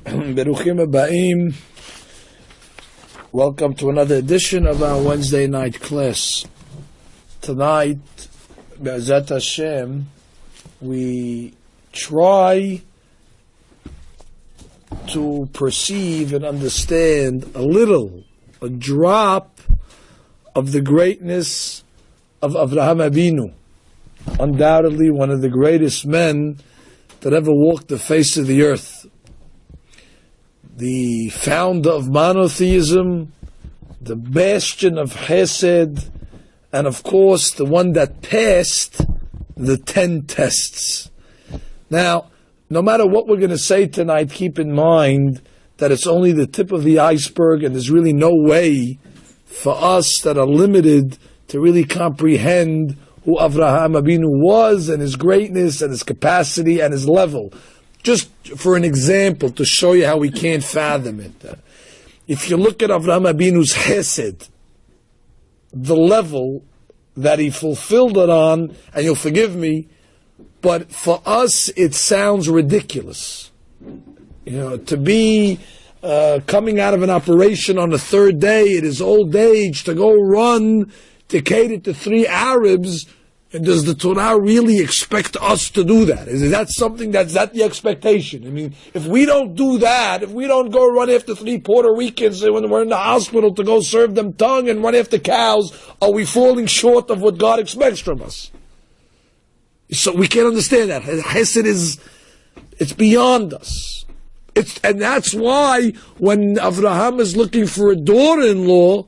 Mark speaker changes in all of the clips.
Speaker 1: Beruchim Habayim. Welcome to another edition of our Wednesday night class. Tonight, Be'ezat Hashem, we try to perceive and understand a drop of the greatness of Avraham Avinu. Undoubtedly one of the greatest men that ever walked the face of the earth. The founder of monotheism, the bastion of Chesed, and of course the one that passed the 10 tests. Now, no matter what we're going to say tonight, keep in mind that it's only the tip of the iceberg, and there's really no way for us that are limited to really comprehend who Avraham Avinu was and his greatness and his capacity and his level. Just for an example, to show you how we can't fathom it. If you look at Avraham Avinu's Chesed, the level that he fulfilled it on, and you'll forgive me, but for us it sounds ridiculous. To be coming out of an operation on the third day at his old age, to go run to cater to 3 Arabs. And does the Torah really expect us to do that? Is that something that's the expectation? I mean, if we don't do that, if we don't go run after 3 Puerto Ricans when we're in the hospital to go serve them tongue and run after cows, are we falling short of what God expects from us? So we can't understand that. Hesed it's beyond us. And that's why when Avraham is looking for a daughter-in-law,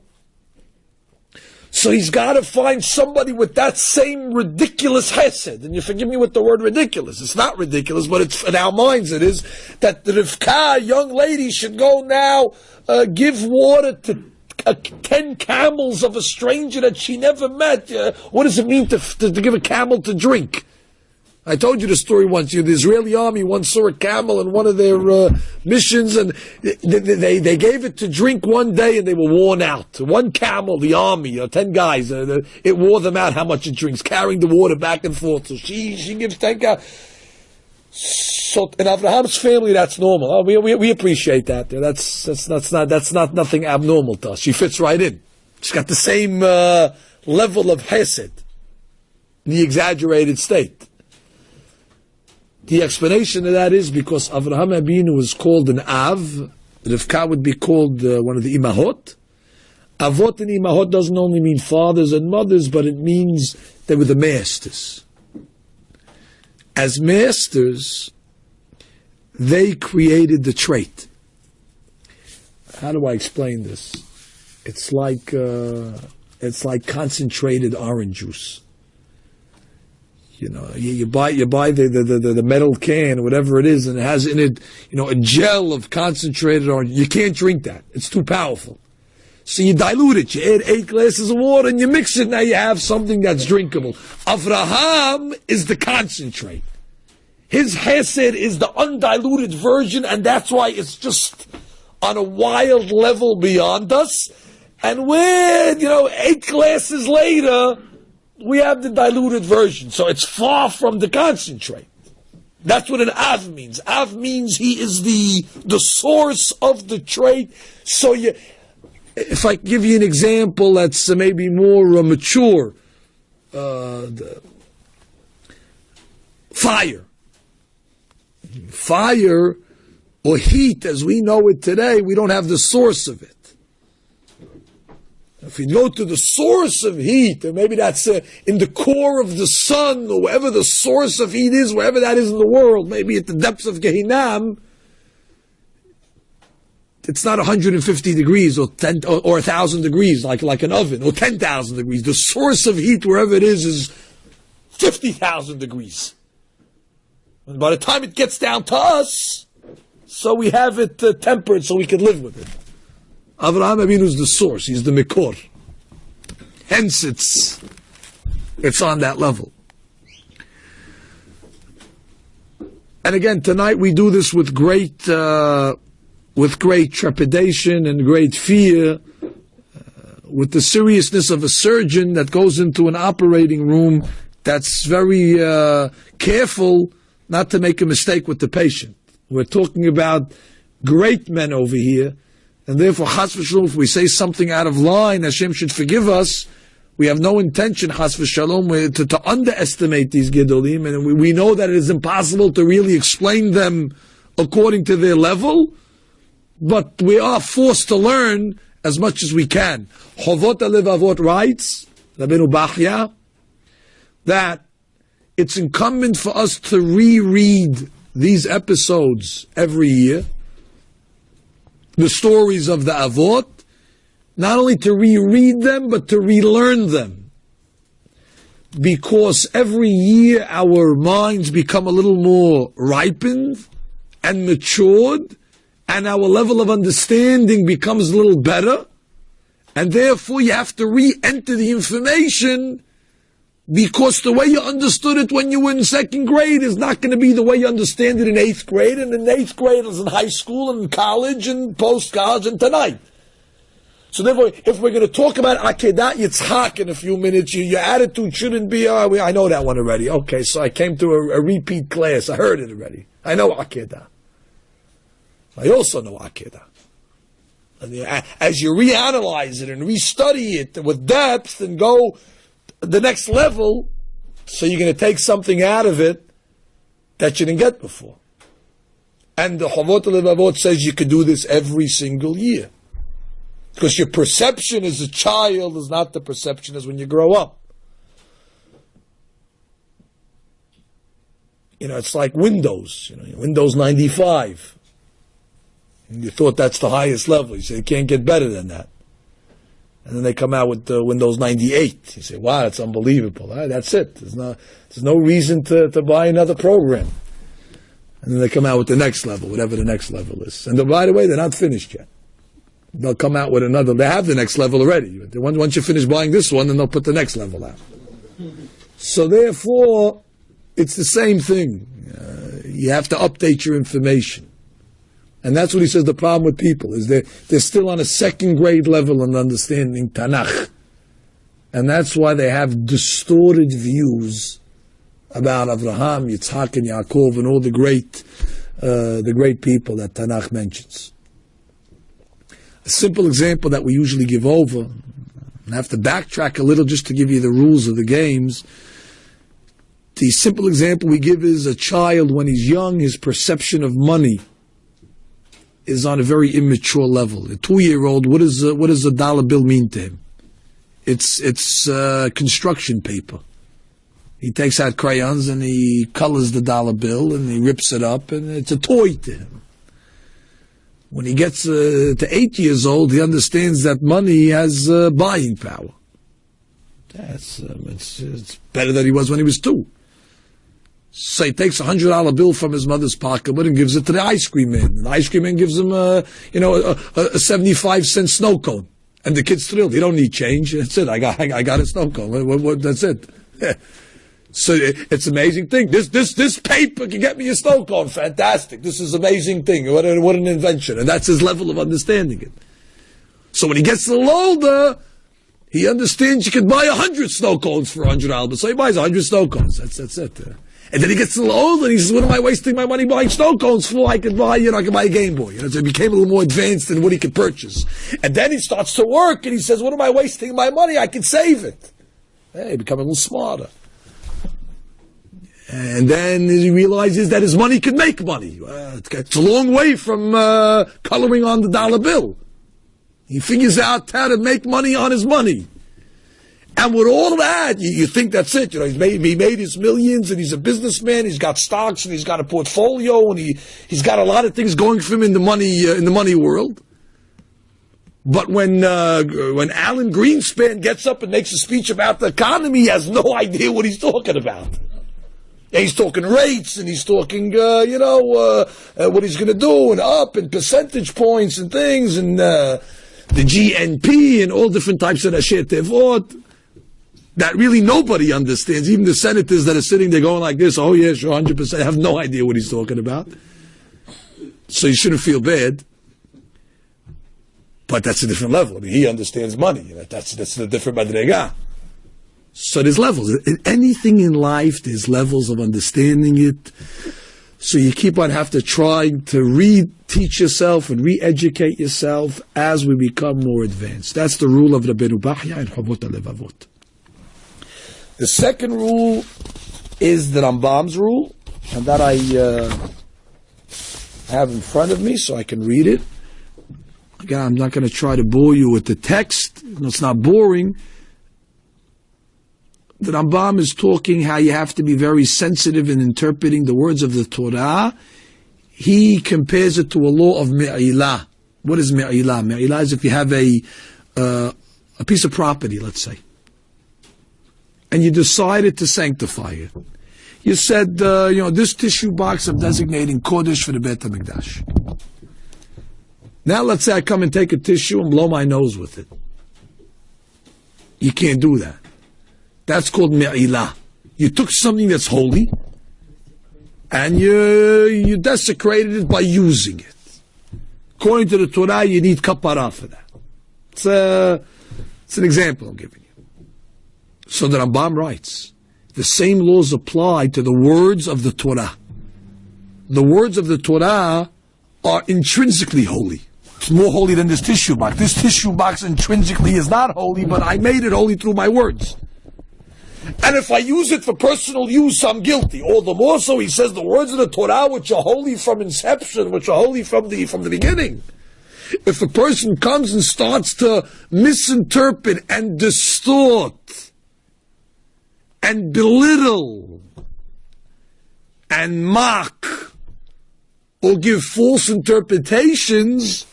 Speaker 1: so he's got to find somebody with that same ridiculous chesed. And you forgive me with the word ridiculous. It's not ridiculous, but it's in our minds it is. That the Rivka, a young lady, should go now give water to 10 camels of a stranger that she never met. What does it mean to give a camel to drink? I told you the story once. The Israeli army once saw a camel in one of their missions, and they gave it to drink one day, and they were worn out. One camel, the army, 10 guys, it wore them out how much it drinks, carrying the water back and forth. So she gives 10 camels. So in Abraham's family, that's normal. We appreciate that. That's not nothing abnormal to us. She fits right in. She's got the same level of chesed, in the exaggerated state. The explanation of that is because Avraham Avinu was called an Av. Rivka would be called one of the Imahot. Avot and Imahot doesn't only mean fathers and mothers, but it means they were the masters. As masters, they created the trait. How do I explain this? It's like concentrated orange juice. You buy the metal can, whatever it is, and it has in it, a gel of concentrated orange. You can't drink that. It's too powerful. So you dilute it. You add 8 glasses of water and you mix it. Now you have something that's drinkable. Avraham is the concentrate. His chesed is the undiluted version, and that's why it's just on a wild level beyond us. And when, 8 glasses later, we have the diluted version, so it's far from the concentrate. That's what an Av means. Av means he is the source of the trait. So if I give you an example that's maybe more mature, fire or heat as we know it today, we don't have the source of it. If you go to the source of heat, and maybe that's in the core of the sun, or wherever the source of heat is, wherever that is in the world, maybe at the depths of Gehinam, it's not 150 degrees or 1,000 degrees like an oven, or 10,000 degrees. The source of heat, wherever it is 50,000 degrees. And by the time it gets down to us, so we have it tempered so we can live with it. Avraham Avinu is the source. He's the Mikor. Hence, it's on that level. And again, tonight we do this with great trepidation and great fear, with the seriousness of a surgeon that goes into an operating room that's very careful not to make a mistake with the patient. We're talking about great men over here, and therefore, chas v'shalom, if we say something out of line, Hashem should forgive us. We have no intention, chas v'shalom, to underestimate these gedolim, and we know that it is impossible to really explain them according to their level, but we are forced to learn as much as we can. Chovot HaLevavot writes, Rabbeinu Bachya, that it's incumbent for us to reread these episodes every year, the stories of the Avot, not only to reread them, but to relearn them. Because every year our minds become a little more ripened and matured, and our level of understanding becomes a little better, and therefore you have to re-enter the information, because the way you understood it when you were in second grade is not going to be the way you understand it in eighth grade, and in eighth grade is in high school and in college and post-college and tonight. So therefore, if we're going to talk about Akedat Yitzchak in a few minutes, your attitude shouldn't be, I know that one already. Okay, so I came to a repeat class. I heard it already. I know Akedah. I also know Akedah. And as you reanalyze it and restudy it with depth and go the next level, so you're going to take something out of it that you didn't get before. And the Chovot HaLevavot says you could do this every single year. Because your perception as a child is not the perception as when you grow up. It's like Windows, Windows 95. And you thought that's the highest level. You say, it can't get better than that. And then they come out with Windows 98. You say, wow, that's unbelievable. That's it. There's no reason to buy another program. And then they come out with the next level, whatever the next level is. And by the way, they're not finished yet. They'll come out with another. They have the next level already. Once you finish buying this one, then they'll put the next level out. So therefore, it's the same thing. You have to update your information. And that's what he says the problem with people is they're still on a second grade level in understanding Tanakh. And that's why they have distorted views about Avraham, Yitzhak, and Yaakov, and all the great people that Tanakh mentions. A simple example that we usually give over, and I have to backtrack a little just to give you the rules of the games. The simple example we give is a child when he's young, his perception of money is on a very immature level. A 2-year-old, what does a dollar bill mean to him? It's construction paper. He takes out crayons and he colors the dollar bill and he rips it up, and it's a toy to him. When he gets to 8 years old, he understands that money has buying power. It's better than he was when he was 2. So he takes a $100 bill from his mother's pocketbook and gives it to the ice cream man. And the ice cream man gives him a 75-cent snow cone. And the kid's thrilled. He don't need change. That's it. I got a snow cone. That's it. Yeah. So it's an amazing thing. This paper can get me a snow cone. Fantastic. This is an amazing thing. What an invention. And that's his level of understanding it. So when he gets a little older, he understands you can buy 100 snow cones for $100. So he buys 100 snow cones. That's it. And then he gets a little older and he says, what am I wasting my money buying snow cones for? I could buy a Game Boy. So he became a little more advanced in what he could purchase. And then he starts to work and he says, what am I wasting my money? I can save it. Hey, become a little smarter. And then he realizes that his money can make money. It's a long way from coloring on the dollar bill. He figures out how to make money on his money. And with all of that, you think that's it. He made his millions, and he's a businessman. He's got stocks, and he's got a portfolio, and he's got a lot of things going for him in the money world. But when Alan Greenspan gets up and makes a speech about the economy, he has no idea what he's talking about. He's talking rates, and he's talking, what he's going to do, and up, and percentage points, and things, and the GNP, and all different types of Rashi Tevot that really nobody understands. Even the senators that are sitting there going like this, oh yeah, sure, 100%, have no idea what he's talking about. So you shouldn't feel bad. But that's a different level. I mean, he understands money. That's a different madrega. So there's levels. In anything in life, there's levels of understanding it. So you keep on have to try to re-teach yourself and re-educate yourself as we become more advanced. That's the rule of Rabbeinu Bachya and Chovot HaLevavot. The second rule is the Rambam's rule, and that I have in front of me so I can read it. Again, I'm not going to try to bore you with the text. It's not boring. The Rambam is talking how you have to be very sensitive in interpreting the words of the Torah. He compares it to a law of me'ilah. What is me'ilah? Me'ilah is if you have a piece of property, let's say, and you decided to sanctify it. You said, this tissue box I'm designating Kodesh for the Beit HaMikdash. Now let's say I come and take a tissue and blow my nose with it. You can't do that. That's called me'ilah. You took something that's holy and you desecrated it by using it. According to the Torah, you need kapara for that. It's an example I'm giving you. So the Rambam writes, the same laws apply to the words of the Torah. The words of the Torah are intrinsically holy. It's more holy than this tissue box. This tissue box intrinsically is not holy, but I made it holy through my words. And if I use it for personal use, I'm guilty. All the more so, he says, the words of the Torah, which are holy from inception, which are holy from the beginning. If a person comes and starts to misinterpret and distort and belittle and mock or give false interpretations,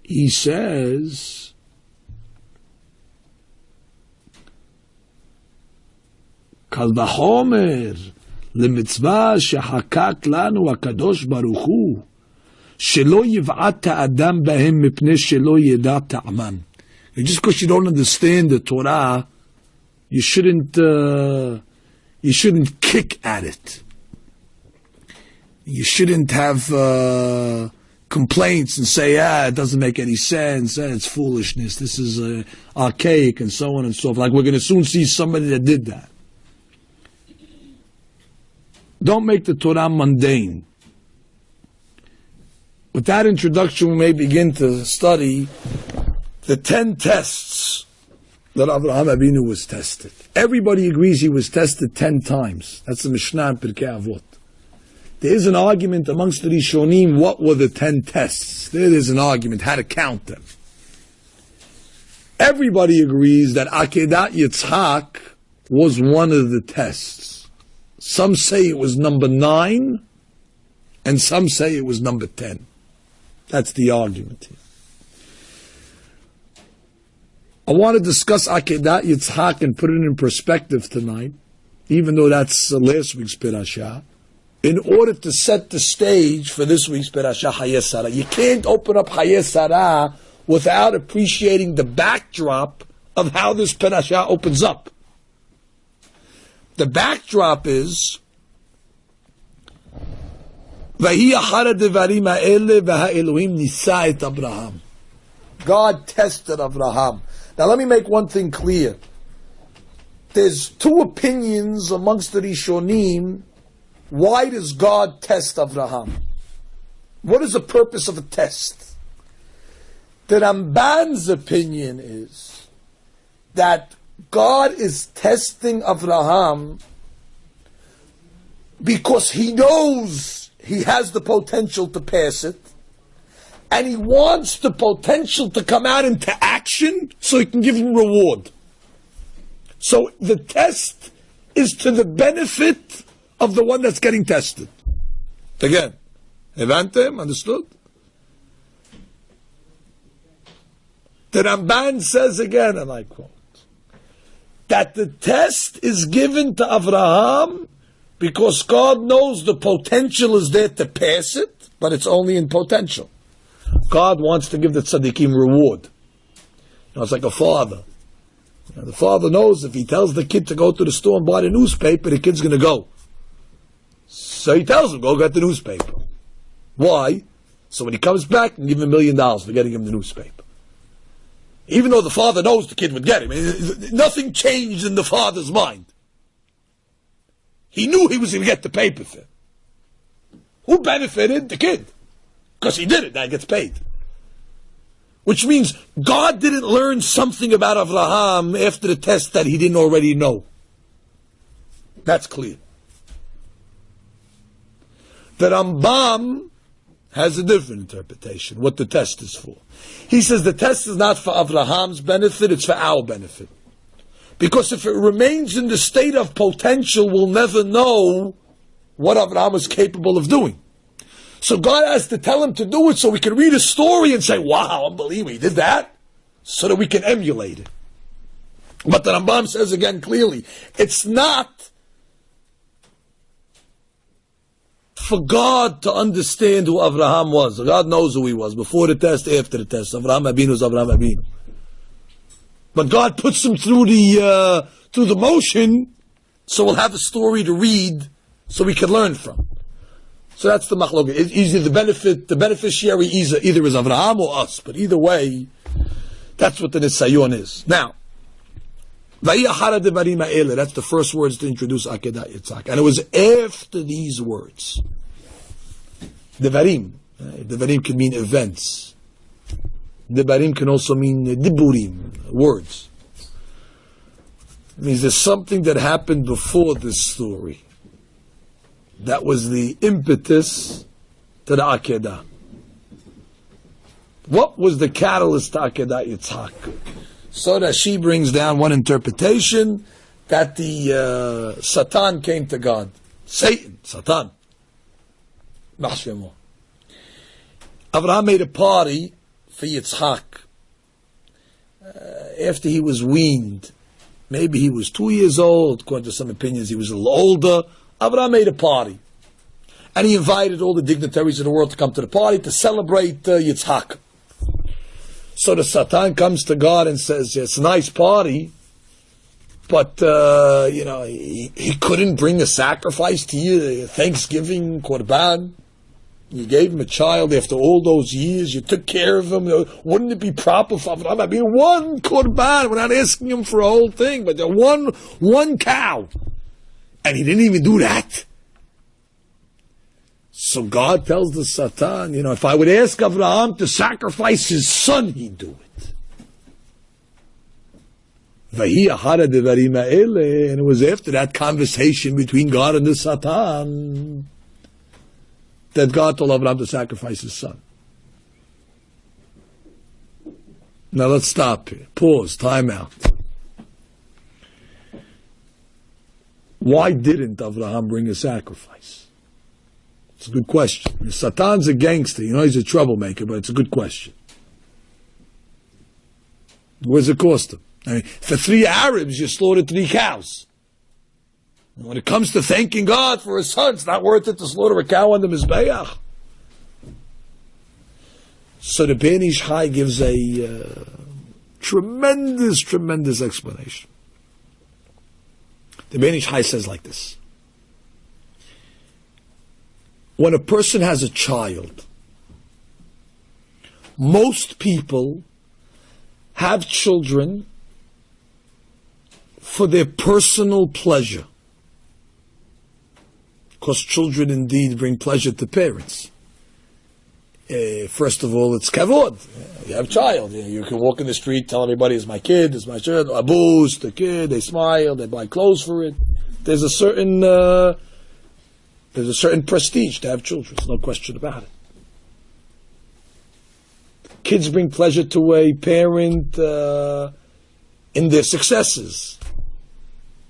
Speaker 1: he says, קל וחומר למצווה שחקק לנו הקדוש ברוך הוא שלא יבעט האדם בהם מפני שלא ידע טעמן. Just because you don't understand the Torah, you shouldn't kick at it. You shouldn't have complaints and say, it doesn't make any sense, it's foolishness, this is archaic, and so on and so forth. Like we're going to soon see somebody that did that. Don't make the Torah mundane. With that introduction, we may begin to study the 10 tests that Avraham Avinu was tested. Everybody agrees he was tested 10 times. That's the Mishnah in Pirkei Avot. There is an argument amongst the Rishonim, what were the 10 tests? There is an argument, how to count them. Everybody agrees that Akedat Yitzhak was one of the tests. Some say it was number 9, and some say it was number 10. That's the argument here. I want to discuss Akedat Yitzhak and put it in perspective tonight, even though that's last week's Perashah, in order to set the stage for this week's Perashah, Chayei Sarah. You can't open up Chayei Sarah without appreciating the backdrop of how this Perashah opens up. The backdrop is God tested Abraham. Now let me make one thing clear. There's two opinions amongst the Rishonim. Why does God test Abraham? What is the purpose of a test? The Ramban's opinion is that God is testing Abraham because he knows he has the potential to pass it, and he wants the potential to come out into action so he can give him reward. So the test is to the benefit of the one that's getting tested. Again, Evantem, understood? The Ramban says again, and I quote, that the test is given to Avraham because God knows the potential is there to pass it, but it's only in potential. God wants to give the tzaddikim reward. It's like a father. The father knows if he tells the kid to go to the store and buy the newspaper, the kid's going to go. So he tells him, go get the newspaper. Why? So when he comes back, he can give him $1 million for getting him the newspaper. Even though the father knows the kid would get him. Nothing changed in the father's mind. He knew he was going to get the paper thin. Who benefited? The kid. Because he did it, now he gets paid. Which means God didn't learn something about Avraham after the test that he didn't already know. That's clear. The Rambam has a different interpretation, what the test is for. He says the test is not for Avraham's benefit, it's for our benefit. Because if it remains in the state of potential, we'll never know what Avraham was capable of doing. So God has to tell him to do it so we can read a story and say, wow, unbelievable, he did that, so that we can emulate it. But the Rambam says again clearly, it's not for God to understand who Avraham was. God knows who he was, before the test, after the test. Avraham Abinu is Avraham Abinu. But God puts him through the motion, so we'll have a story to read, so we can learn from. So that's the machlok. Either the beneficiary either is Avraham or us. But either way, that's what the nisayon is. Now, that's the first words to introduce Akedat Yitzhak. And it was after these words. Devarim. Devarim can mean events. Devarim can also mean diburim, words. It means there's something that happened before this story. That was the impetus to the Akedah. What was the catalyst to Akedat Yitzhak? So that she brings down one interpretation that the Satan came to God. Satan, Satan. Avraham made a party for Yitzhak after he was weaned. Maybe he was 2 years old. According to some opinions, he was a little older. Avraham made a party. And he invited all the dignitaries of the world to come to the party to celebrate Yitzhak. So the Satan comes to God and says, it's a nice party, but, he couldn't bring a sacrifice to you, a Thanksgiving, Korban. You gave him a child after all those years. You took care of him. Wouldn't it be proper for Avraham? I mean, one Korban. We're not asking him for a whole thing, but one cow. And he didn't even do that. So God tells the Satan, if I would ask Avraham to sacrifice his son, he'd do it. And it was after that conversation between God and the Satan that God told Avraham to sacrifice his son. Now let's stop here. Pause, time out. Why didn't Avraham bring a sacrifice? It's a good question. Satan's a gangster, he's a troublemaker, but it's a good question. What does it cost him? I mean, for 3 Arabs, you slaughtered 3 cows. And when it comes to thanking God for his son, it's not worth it to slaughter a cow on the Mizbeach. So the Ben Ish Chai gives a tremendous explanation. The Ben Ish Chai says like this. When a person has a child, most people have children for their personal pleasure. Because children indeed bring pleasure to parents. First of all, it's kavod. You have a child. You can walk in the street, tell everybody, it's my kid, it's my child. Abuz, the kid, they smile, they buy clothes for it. There's a certain prestige to have children. There's no question about it. Kids bring pleasure to a parent in their successes.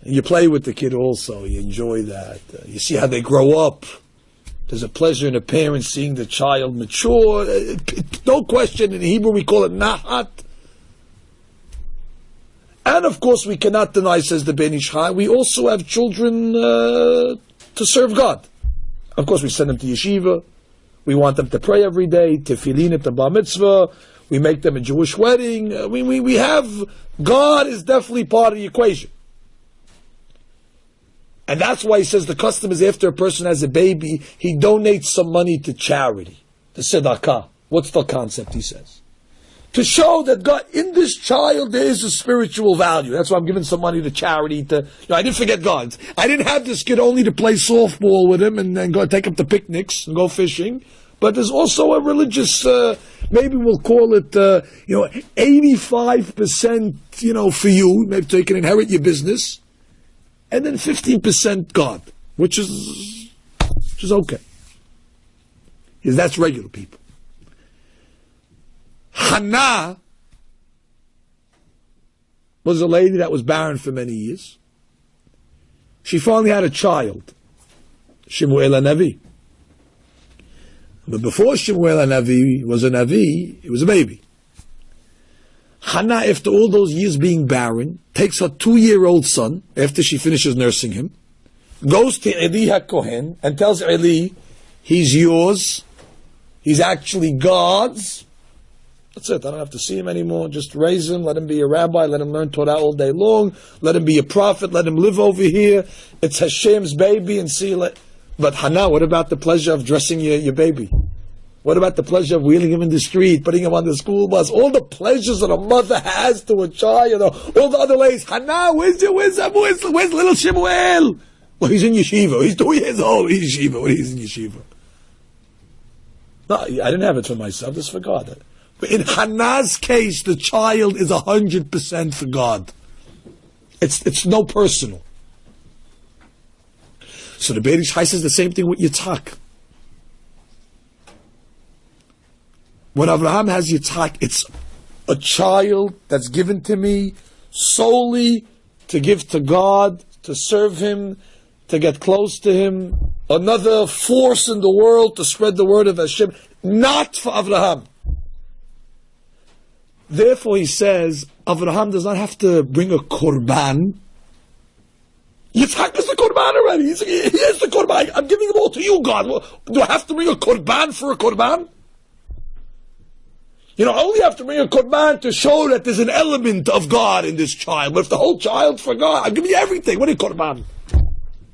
Speaker 1: You play with the kid also. You enjoy that. You see how they grow up. There's a pleasure in a parent seeing the child mature. No question, in Hebrew we call it nahat. And of course we cannot deny, says the Ben Ish Chai, we also have children to serve God. Of course we send them to yeshiva. We want them to pray every day, tefillin at the bar mitzvah. We make them a Jewish wedding. We have, God is definitely part of the equation. And that's why he says the custom is after a person has a baby, he donates some money to charity, to tzedakah. What's the concept, he says? to show that God, in this child, there is a spiritual value. That's why I'm giving some money to charity. I didn't forget God. I didn't have this kid only to play softball with him and then go take him to picnics and go fishing. But there's also a religious, maybe we'll call it, 85%, for you, maybe so you can inherit your business, and then 15% God, which is okay. Because that's regular people. Hannah was a lady that was barren for many years. She finally had a child, Shemuel HaNavi. But before Shemuel HaNavi was a Navi, he was a baby. Hannah, after all those years being barren, takes her 2-year-old son, after she finishes nursing him, goes to Eli HaKohen and tells Eli, he's yours, he's actually God's. That's it, I don't have to see him anymore, just raise him, let him be a rabbi, let him learn Torah all day long, let him be a prophet, let him live over here, it's Hashem's baby, and see you. But Hannah, what about the pleasure of dressing your baby? What about the pleasure of wheeling him in the street, putting him on the school bus? All the pleasures that a mother has to a child, all the other ladies. Hannah, where's little Shemuel? Well, he's in yeshiva. He's 2 years old. He's in yeshiva. What he's in yeshiva? No, I didn't have it for myself. This is for God. But in Hannah's case, the child is 100% for God. It's no personal. So the Beit Ishai says the same thing with Yitzhak. When Avraham has Yitzhak, it's a child that's given to me solely to give to God, to serve Him, to get close to Him, another force in the world to spread the word of Hashem, not for Avraham. Therefore, he says, Avraham does not have to bring a korban. Yitzhak is the korban already. He is the korban. I'm giving them all to you, God. Do I have to bring a korban for a korban? I only have to bring a korban to show that there's an element of God in this child. But if the whole child's for God, I'm giving you everything. What is korban?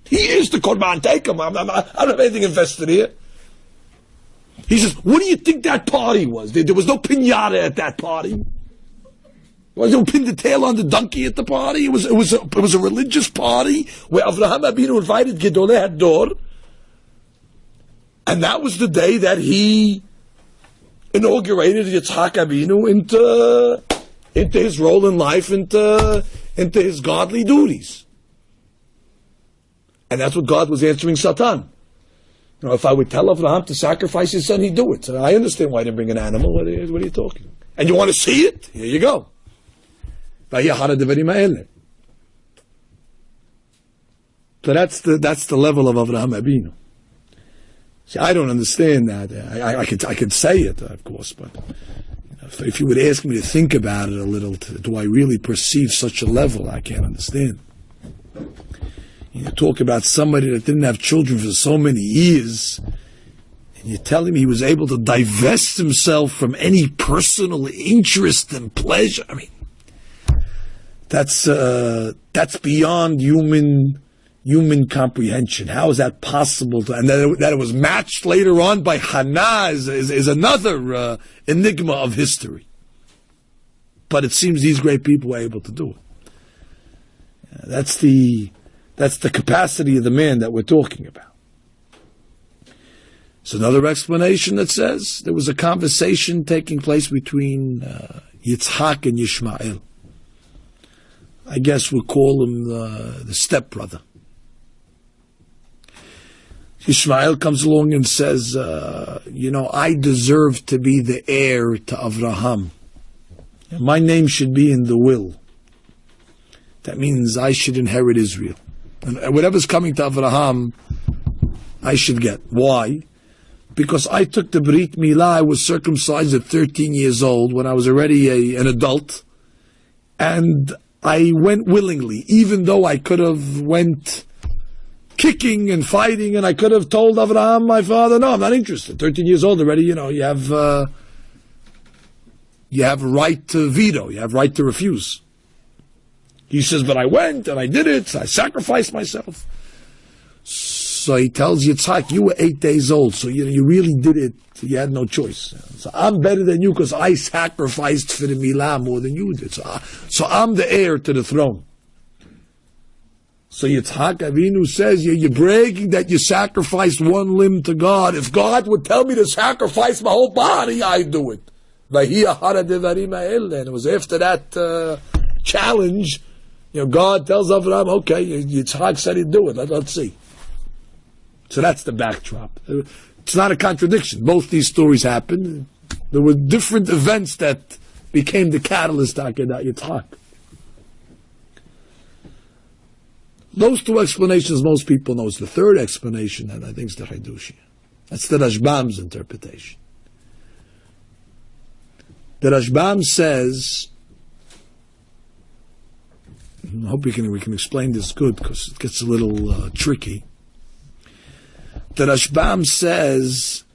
Speaker 1: He is the korban. Take him. I don't have anything invested here. He says, what do you think that party was? There was no piñata at that party. There was no pin the tail on the donkey at the party. It was a religious party where Avraham Avinu invited Gedolei Hador, and that was the day that he inaugurated Yitzhak Avinu into his role in life, into his godly duties. And that's what God was answering Satan. If I would tell Avraham to sacrifice his son, he'd do it. So I understand why I didn't bring an animal. What are you talking? And you want to see it? Here you go. So that's the level of Avraham Avinu. See, I don't understand that. I could say it, of course, but if you would ask me to think about it a little, do I really perceive such a level? I can't understand. You talk about somebody that didn't have children for so many years, and you tell him he was able to divest himself from any personal interest and pleasure. I mean, that's beyond human comprehension. How is that possible? And that it was matched later on by Hannah is another enigma of history. But it seems these great people were able to do it. That's the capacity of the man that we're talking about. It's another explanation that says there was a conversation taking place between Yitzhak and Yishmael. I guess we'll call him the stepbrother. Yishmael comes along and says, I deserve to be the heir to Avraham. My name should be in the will. That means I should inherit Israel. And whatever's coming to Avraham, I should get. Why? Because I took the Brit Milah. I was circumcised at 13 years old when I was already an adult. And I went willingly, even though I could have went kicking and fighting, and I could have told Avraham, my father, no, I'm not interested. 13 years old already, you have right to veto. You have right to refuse. He says, but I went and I did it. I sacrificed myself. So he tells Yitzhak, you were 8 days old, so you really did it. You had no choice. So I'm better than you because I sacrificed for the milah more than you did. So I'm the heir to the throne. So Yitzhak Avinu says, you're bragging that you sacrificed one limb to God. If God would tell me to sacrifice my whole body, I'd do it. And it was after that challenge, God tells Avraham, okay, Yitzhak said he'd do it. Let's see. So that's the backdrop. It's not a contradiction. Both these stories happened. There were different events that became the catalyst to Akedat Yitzhak. Those two explanations most people know. The third explanation, and I think it's the Hidushi. That's the Rashbam's interpretation. The Rashbam says, I hope we can explain this good because it gets a little tricky. The Rashbam says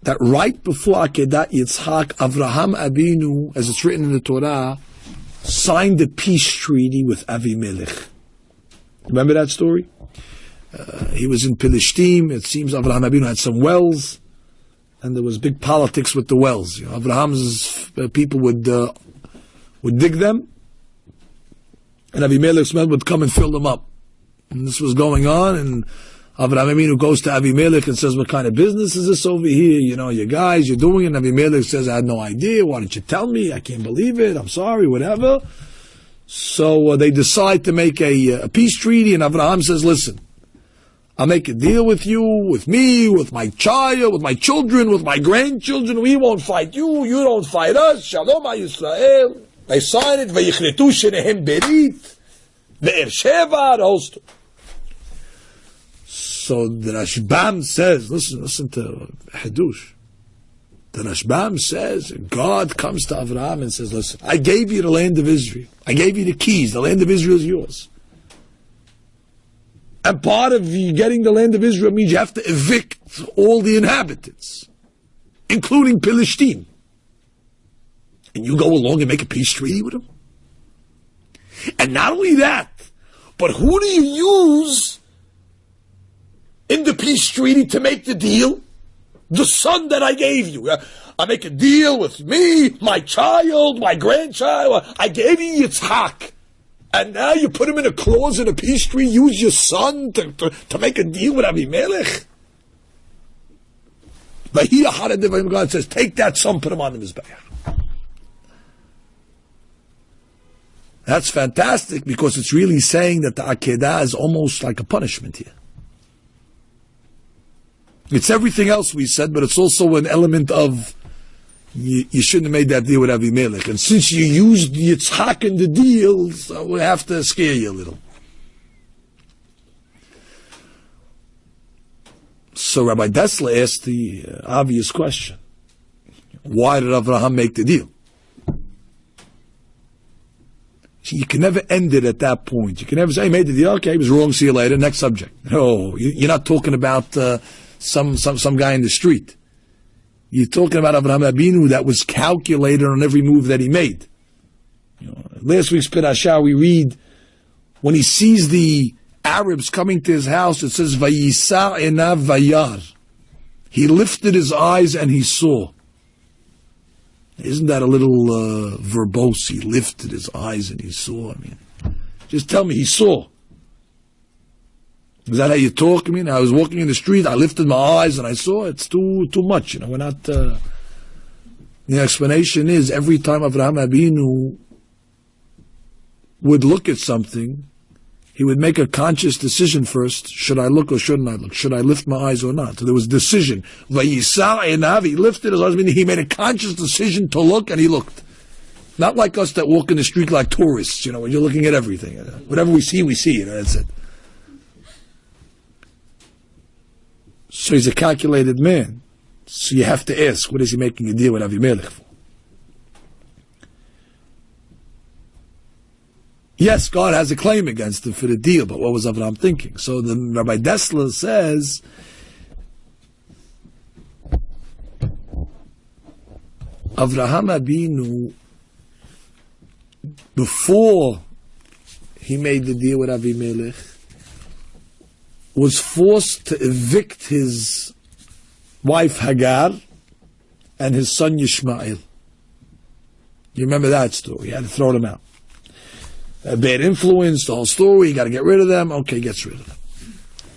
Speaker 1: that right before Akedat Yitzhak, Avraham Avinu, as it's written in the Torah, signed a peace treaty with Avimelech. Remember that story? He was in Pilishtim. It seems Avraham Avinu had some wells, and there was big politics with the wells. Avraham's people would dig them, and Avimelech's men would come and fill them up. And this was going on, and Avraham Avinu goes to Avimelech and says, what kind of business is this over here? You guys, you're doing it. And Avimelech says, I had no idea. Why didn't you tell me? I can't believe it. I'm sorry, whatever. So they decide to make a peace treaty, and Avraham says, listen, I'll make a deal with you, with me, with my child, with my children, with my grandchildren. We won't fight you. You don't fight us. Shalom HaYisrael. They sign it. Vayichretu shenehem berit. Be'er Sheva, the whole story. So the Rashbam says, listen to Hadush. The Rashbam says, God comes to Avraham and says, listen, I gave you the land of Israel. I gave you the keys. The land of Israel is yours. And part of you getting the land of Israel means you have to evict all the inhabitants, including Pilishtim. And you go along and make a peace treaty with them? And not only that, but who do you use in the peace treaty to make the deal? The son that I gave you. I make a deal with me, my child, my grandchild. I gave you Yitzhak. And now you put him in a clause in a peace treaty, use your son to make a deal with Avimelech? God says, take that son, put him on the Mizbeach. That's fantastic because it's really saying that the Akedah is almost like a punishment here. It's everything else we said, but it's also an element of you shouldn't have made that deal with Avimelech. And since you used Yitzhak in the deal, so we have to scare you a little. So Rabbi Dessler asked the obvious question. Why did Avraham make the deal? You can never end it at that point. You can never say, he made the deal, okay, he was wrong, see you later, next subject. No, you're not talking about some guy in the street. You're talking about Avraham Avinu that was calculated on every move that he made. Last week's Pirashah we read, when he sees the Arabs coming to his house, it says, Vayisa enav vayar. He lifted his eyes and he saw. Isn't that a little verbose? He lifted his eyes and he saw. Just tell me, he saw. Is that how you talk? I was walking in the street, I lifted my eyes and I saw. It's too much. We're not. The explanation is every time Avraham Avinu would look at something, he would make a conscious decision first. Should I look or shouldn't I look? Should I lift my eyes or not? So there was decision. Vayisa enav, he lifted his eyes, meaning he made a conscious decision to look, and he looked. Not like us that walk in the street like tourists, when you're looking at everything. Whatever we see, that's it. So he's a calculated man. So you have to ask, what is he making a deal with Avimelech for? Yes, God has a claim against him for the deal, but what was Avraham thinking? So the Rabbi Dessler says, Avraham Avinu, before he made the deal with Avimelech, was forced to evict his wife Hagar and his son Yishmael. You remember that story? He had to throw them out. A bad influence, the whole story, you got to get rid of them. Okay, he gets rid of them.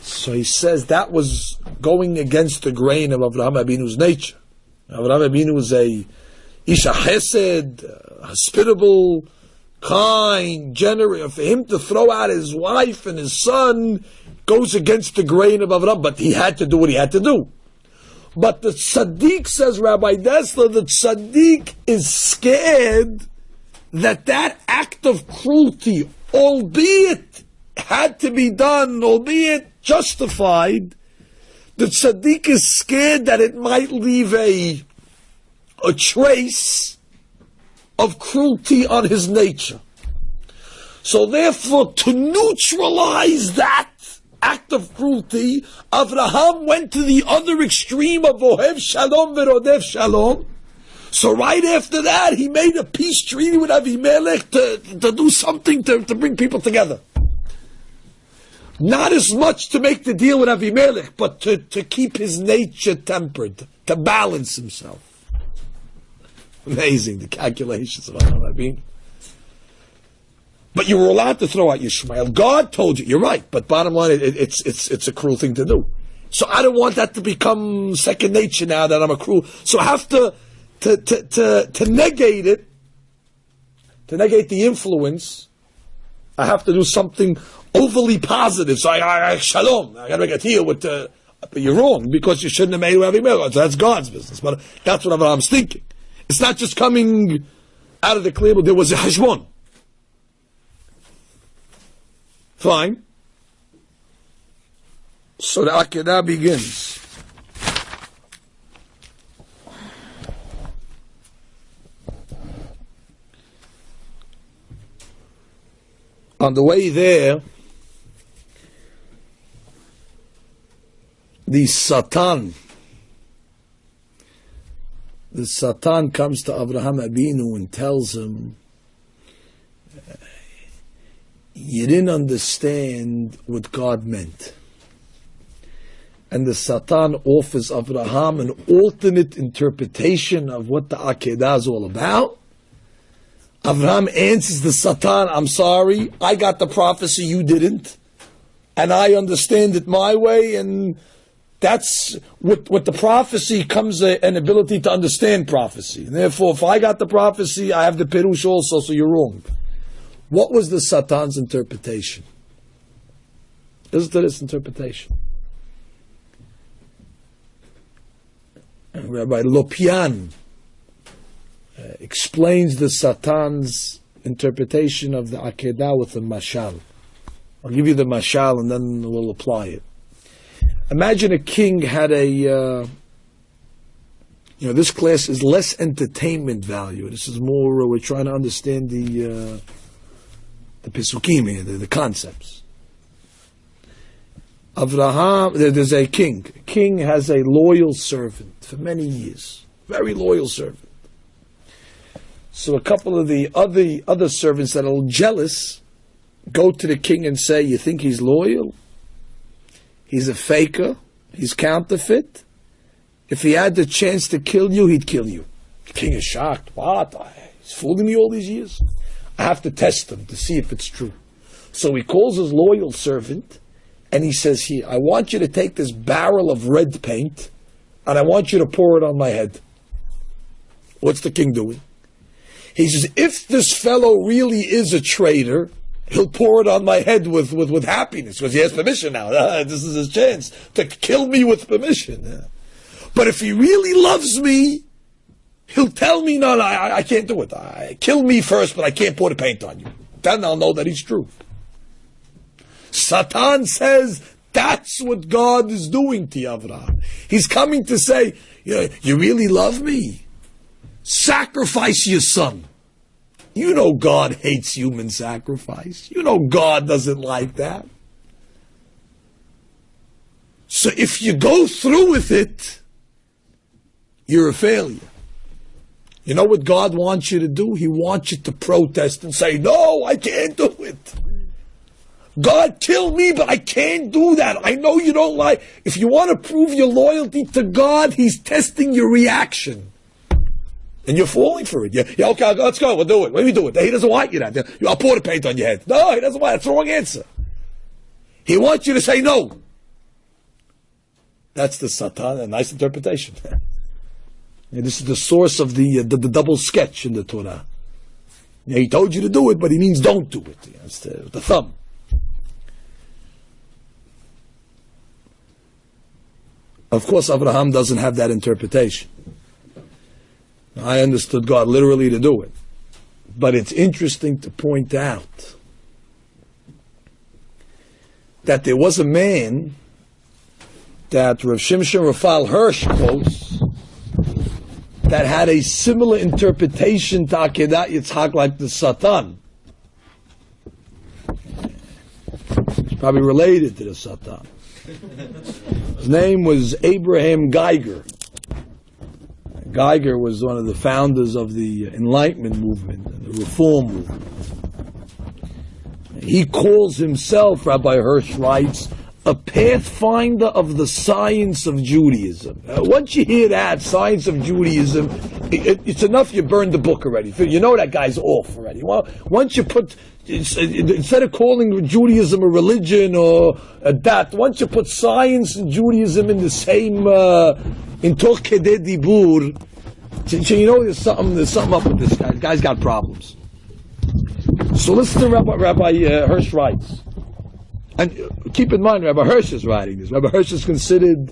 Speaker 1: So he says that was going against the grain of Avraham Avinu's nature. Avraham Avinu was a Isha Chesed, hospitable, kind, generous. For him to throw out his wife and his son goes against the grain of Avraham, but he had to do what he had to do. But the tzaddik, says Rabbi Dessler, the tzaddik is scared that act of cruelty, albeit had to be done, albeit justified, the tzaddik is scared that it might leave a trace of cruelty on his nature. So therefore, to neutralize that act of cruelty, Avraham went to the other extreme of Ohev Shalom Verodef Shalom. So right after that, he made a peace treaty with Avimelech to do something to bring people together. Not as much to make the deal with Avimelech, but to keep his nature tempered, to balance himself. Amazing, the calculations of Avraham. But you were allowed to throw out Yishmael. God told you, you're right, but bottom line, it's a cruel thing to do. So I don't want that to become second nature now that I'm a cruel. So I have to negate it, to negate the influence, I have to do something overly positive. So I shalom, I got to make a deal with but you're wrong, because you shouldn't have made it with. So that's God's business. But that's what Abraham's thinking. It's not just coming out of the clear, but there was a hashbon. Fine. So the Akedah begins. On the way there, the Satan comes to Avraham Avinu and tells him, you didn't understand what God meant. And the Satan offers Avraham an alternate interpretation of what the Akedah is all about. Avraham answers the Satan, I'm sorry, I got the prophecy, you didn't. And I understand it my way, and that's with the prophecy comes an ability to understand prophecy. And therefore, if I got the prophecy, I have the Perush also, so you're wrong. What was the Satan's interpretation? Listen to this interpretation. Rabbi Lopian explains the Satan's interpretation of the Akedah with the mashal. I'll give you the mashal and then we'll apply it. Imagine a king had this class is less entertainment value. This is more, we're trying to understand the Pesukim here, the concepts. Avraham, there's a king. A king has a loyal servant for many years. Very loyal servant. So a couple of the other servants that are jealous go to the king and say, you think he's loyal? He's a faker. He's counterfeit. If he had the chance to kill you, he'd kill you. The king is shocked. What? He's fooling me all these years? I have to test him to see if it's true. So he calls his loyal servant and he says, here, I want you to take this barrel of red paint and I want you to pour it on my head. What's the king doing? He says, if this fellow really is a traitor, he'll pour it on my head with happiness, because he has permission now. This is his chance to kill me with permission. But if he really loves me, he'll tell me, no, I can't do it. Kill me first, but I can't pour the paint on you. Then I'll know that he's true. Satan says, that's what God is doing to Avraham. He's coming to say, you really love me? Sacrifice your son. You know God hates human sacrifice. You know God doesn't like that. So if you go through with it, you're a failure. You know what God wants you to do? He wants you to protest and say, no, I can't do it. God, kill me, but I can't do that. I know you don't like. If you want to prove your loyalty to God, He's testing your reaction. And you're falling for it. Yeah, okay, let's go, we'll do it. What do we do it? He doesn't want you that. I'll pour the paint on your head. No, He doesn't want it. That's the wrong answer. He wants you to say no. That's the Satan, a nice interpretation. And this is the source of the double sketch in the Torah. Yeah, He told you to do it, but He means don't do it. It's the thumb. Of course, Abraham doesn't have that interpretation. I understood God literally to do it. But it's interesting to point out that there was a man that Rav Shimshon Raphael Hirsch quotes that had a similar interpretation to Akedat Yitzhak like the Satan. It's probably related to the Satan. His name was Abraham Geiger. Geiger was one of the founders of the Enlightenment movement and the Reform movement. He calls himself, Rabbi Hirsch writes, a pathfinder of the science of Judaism. Once you hear that, science of Judaism, it's enough you burned the book already. You know that guy's off already. Well, once you put, instead of calling Judaism a religion or a dat, once you put science and Judaism in the same, in Toch Kedei Dibur, you know there's something up with this guy. The guy's got problems. So listen to Rabbi Hirsch writes. And keep in mind, Rabbi Hirsch is writing this. Rabbi Hirsch is considered,